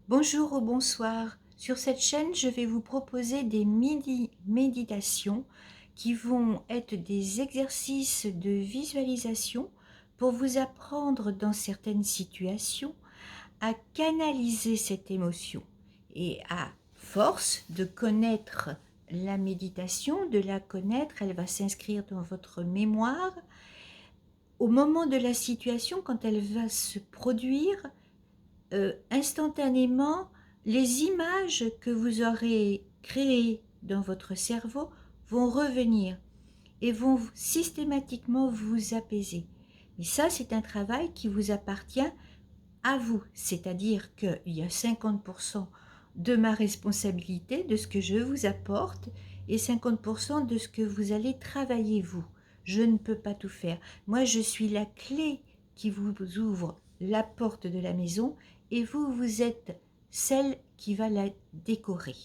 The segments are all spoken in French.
Bonjour ou bonsoir. Sur cette chaîne, je vais vous proposer des méditations qui vont être des exercices de visualisation pour vous apprendre dans certaines situations à canaliser cette émotion. Et à force de connaître la méditation, de la connaître, elle va s'inscrire dans votre mémoire. Au moment de la situation, quand elle va se produire, instantanément, les images que vous aurez créées dans votre cerveau vont revenir et vont systématiquement vous apaiser. Et ça, c'est un travail qui vous appartient à vous, c'est-à-dire qu'il y a 50% de ma responsabilité, de ce que je vous apporte, et 50% de ce que vous allez travailler vous. Je ne peux pas tout faire. Moi, je suis la clé qui vous ouvre la porte de la maison, et vous, vous êtes celle qui va la décorer.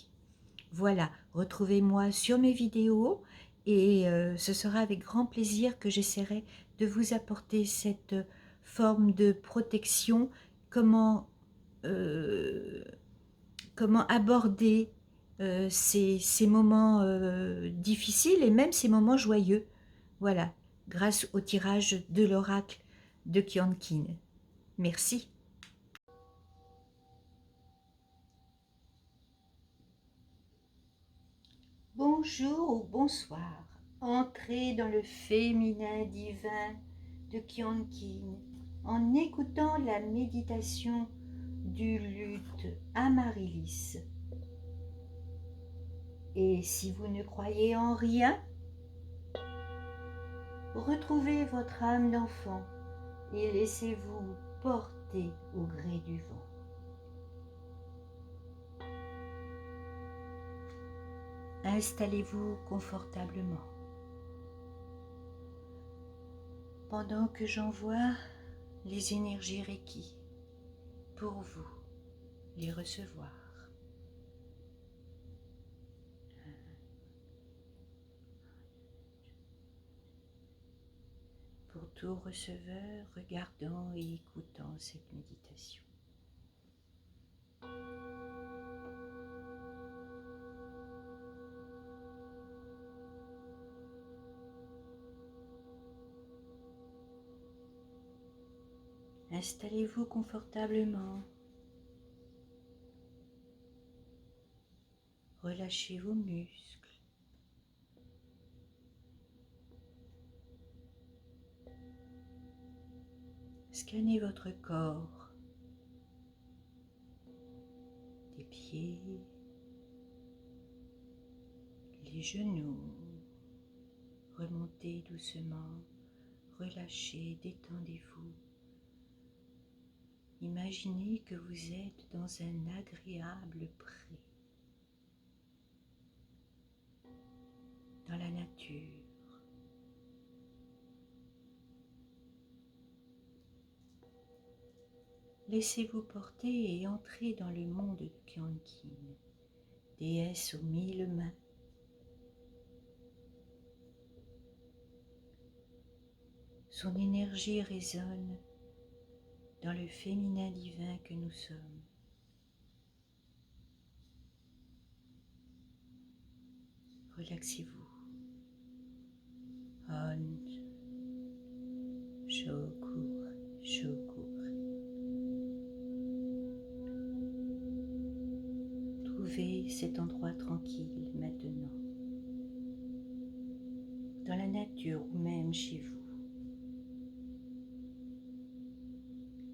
Voilà, retrouvez-moi sur mes vidéos, et ce sera avec grand plaisir que j'essaierai de vous apporter cette forme de protection. Comment, euh, comment aborder ces moments difficiles et même ces moments joyeux. Voilà, grâce au tirage de l'oracle de Kionkin. Merci. Bonjour ou bonsoir. Entrez dans le féminin divin de Kionkin en écoutant la méditation du luth Amaryllis. Et si vous ne croyez en rien, retrouvez votre âme d'enfant et laissez-vous porter au gré du vent. Installez-vous confortablement. Pendant que j'envoie les énergies Reiki pour vous les recevoir. Pour tout receveur regardant et écoutant cette méditation. Installez-vous confortablement. Relâchez vos muscles. Scannez votre corps, des pieds, les genoux. Remontez doucement, relâchez, détendez-vous. Imaginez que vous êtes dans un agréable pré, dans la nature. Laissez-vous porter et entrer dans le monde de Kionkin, déesse aux 1000 mains. Son énergie résonne dans le féminin divin que nous sommes. Relaxez-vous. On, Shokur, Shokur. Trouvez cet endroit tranquille maintenant, dans la nature ou même chez vous,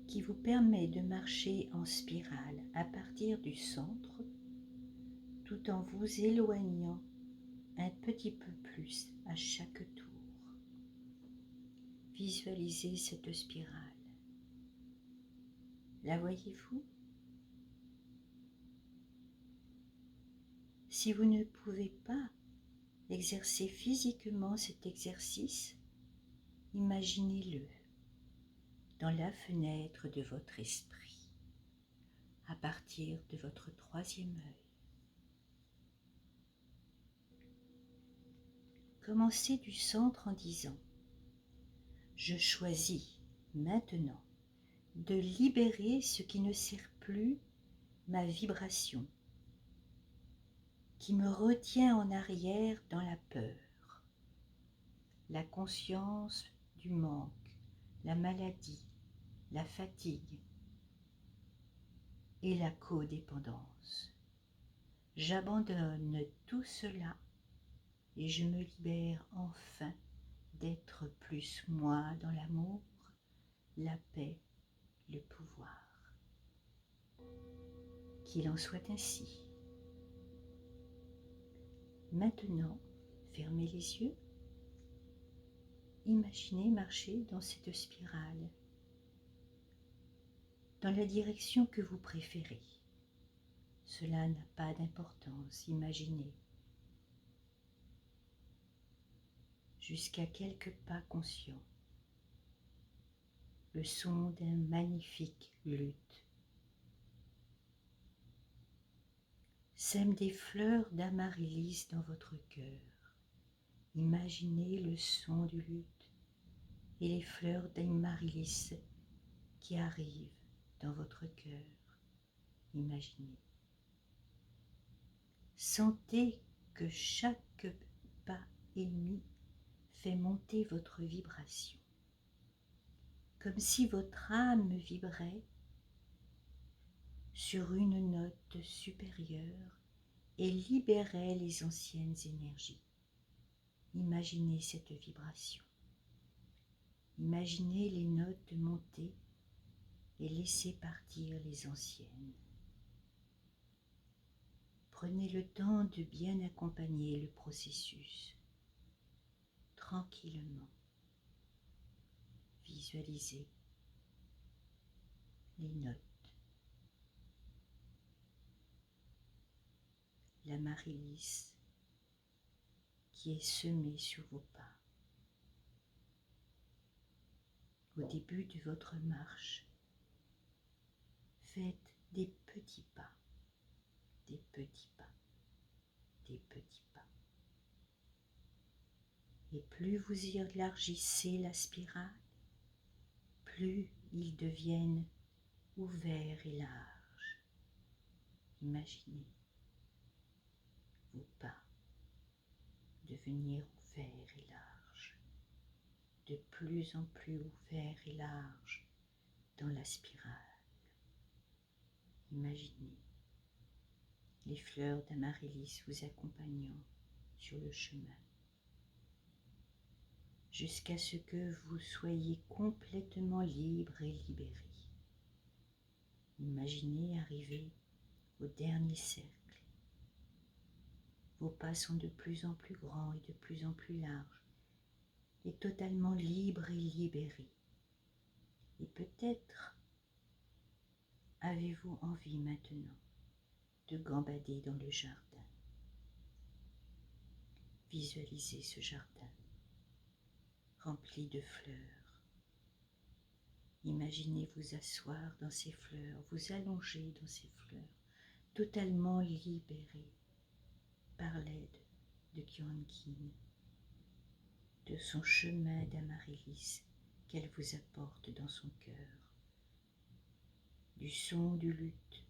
qui vous permet de marcher en spirale à partir du centre, tout en vous éloignant un petit peu plus à chaque tour. Visualisez cette spirale. La voyez-vous? Si vous ne pouvez pas exercer physiquement cet exercice, imaginez-le dans la fenêtre de votre esprit, à partir de votre troisième œil. Commencez du centre en disant « Je choisis maintenant de libérer ce qui ne sert plus ma vibration qui me retient en arrière dans la peur, la conscience du manque, la maladie, la fatigue et la codépendance. J'abandonne tout cela et je me libère enfin d'être plus moi dans l'amour, la paix, le pouvoir. Qu'il en soit ainsi. Maintenant, fermez les yeux. Imaginez marcher dans cette spirale, dans la direction que vous préférez. Cela n'a pas d'importance, imaginez. Jusqu'à quelques pas conscients. Le son d'un magnifique luth. Sème des fleurs d'amaryllis dans votre cœur. Imaginez le son du luth et les fleurs d'amaryllis qui arrivent dans votre cœur. Imaginez. Sentez que chaque pas émis fait monter votre vibration, comme si votre âme vibrait sur une note supérieure et libérait les anciennes énergies. Imaginez cette vibration. Imaginez les notes monter et laisser partir les anciennes. Prenez le temps de bien accompagner le processus. Tranquillement. Visualisez les notes. L'amaryllis qui est semée sur vos pas. Au début de votre marche, faites des petits pas, des petits pas, des petits pas. Et plus vous élargissez la spirale, plus ils deviennent ouverts et larges. Imaginez vos pas devenir ouverts et larges, de plus en plus ouverts et larges dans la spirale. Imaginez les fleurs d'amaryllis vous accompagnant sur le chemin, jusqu'à ce que vous soyez complètement libre et libéré. Imaginez arriver au dernier cercle. Vos pas sont de plus en plus grands et de plus en plus larges, et totalement libres et libérés. Et peut-être avez-vous envie maintenant de gambader dans le jardin. Visualisez ce jardin rempli de fleurs. Imaginez vous asseoir dans ces fleurs, vous allonger dans ces fleurs, totalement libéré par l'aide de Kyonkin, de son chemin d'amaryllis qu'elle vous apporte dans son cœur, du son du luth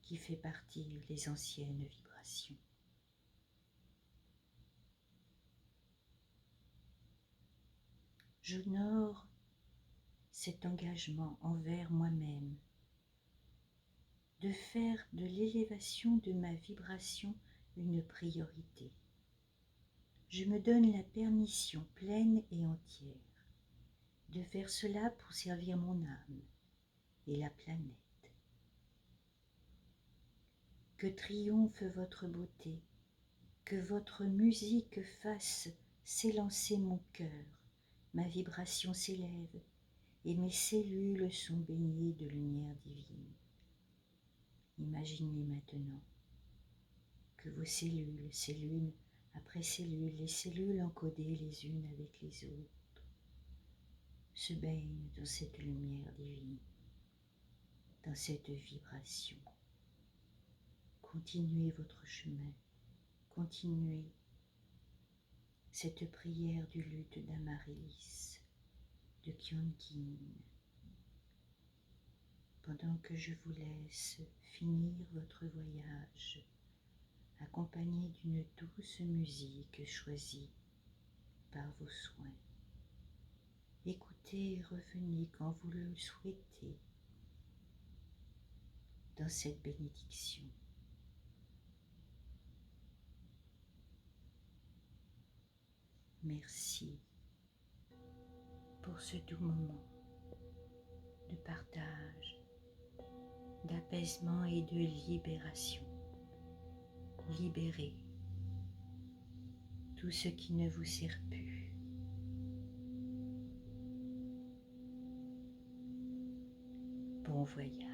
qui fait partir les anciennes vibrations. J'honore cet engagement envers moi-même de faire de l'élévation de ma vibration une priorité. Je me donne la permission pleine et entière de faire cela pour servir mon âme et la planète. Que triomphe votre beauté, que votre musique fasse s'élancer mon cœur, ma vibration s'élève et mes cellules sont baignées de lumière divine. Imaginez maintenant que vos cellules après cellules, les cellules encodées les unes avec les autres, se baignent dans cette lumière divine, dans cette vibration. Continuez votre chemin, continuez cette prière du luth d'amaryllis, de Kyonkin, pendant que je vous laisse finir votre voyage, accompagné d'une douce musique choisie par vos soins. Écoutez et revenez quand vous le souhaitez dans cette bénédiction. Merci pour ce doux moment de partage, d'apaisement et de libération. Libérez tout ce qui ne vous sert plus. Bon voyage.